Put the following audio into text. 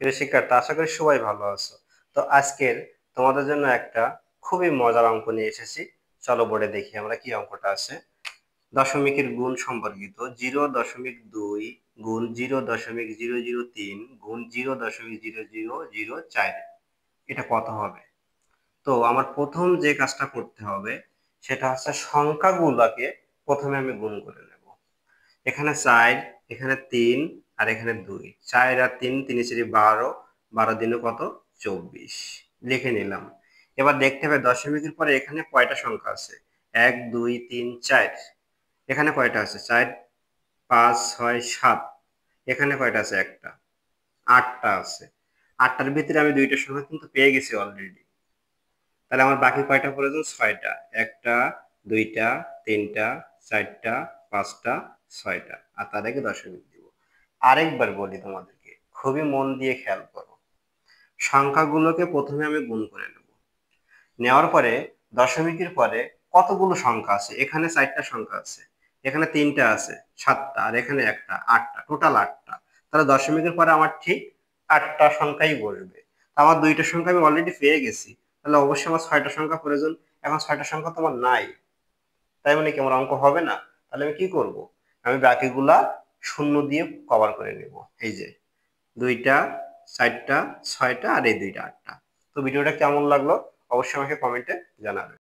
প্রিয় শিক্ষার্থী, আশা করি সবাই ভালো আছো। তো আজকের তোমাদের জন্য একটা খুবই মজার অঙ্ক নিয়ে এসেছি। চলো বোর্ডে দেখি আমরা কি অঙ্কটা আছে। দশমিকের গুণ সম্পর্কিত 0.2 গুণ 0.003 গুণ 0.0004, এটা কত হবে? তো আমার প্রথম যে কাজটা করতে হবে সেটা হচ্ছে সংখ্যাগুলোকে প্রথমে আমি গুণ করে নেব। এখানে 4, এখানে 3, আর এখানে 2। 4 আর 3, 3 × 12, 12 দিনে কত? 24 লিখে নিলাম। এবার দেখতে হবে দশমিকের পরে এখানে কয়টা সংখ্যা আছে। 1 2 3 4, এখানে কয়টা আছে? 4 5 6 7, এখানে কয়টা আছে? একটা। 8টা আছে। 8টার ভিতরে আমি দুইটা সংখ্যা কিন্তু পেয়ে গেছি অলরেডি। তাহলে আমার বাকি কয়টা প্রয়োজন? 6টা। একটা, দুইটা, তিনটা, চারটা, পাঁচটা, 6টা, আর তার আগে দশমিক দিব। আরেকবার বলি তোমাদেরকে, খুবই মন দিয়ে খেয়াল করো। সংখ্যাগুলোকে প্রথমে আমি গুণ করে নেব। নেওয়ার পরে দশমিকের পরে কতগুলো সংখ্যা আছে? এখানে 4টা সংখ্যা আছে, এখানে 3টা আছে, 7টা, আর এখানে একটা, 8টা, টোটাল 8টা। তাহলে দশমিকের পরে আমার ঠিক 8টা সংখ্যাই বসবে। আমার দুইটা সংখ্যা আমি অলরেডি পেয়ে গেছি, তাহলে অবশ্যই আমার 6টা সংখ্যা প্রয়োজন। এখন 6টা সংখ্যা তো আমার নাই, তাই মানে কি আমার অঙ্ক হবে না? তাহলে আমি কি করব? আমি বাকিগুলা শূন্য দিয়ে কভার করে নেব। এই যে 2টা, 4টা, 6টা, আর এই 2টা, 8টা। তো ভিডিওটা কেমন লাগলো অবশ্যই আমাকে কমেন্টে জানাবে।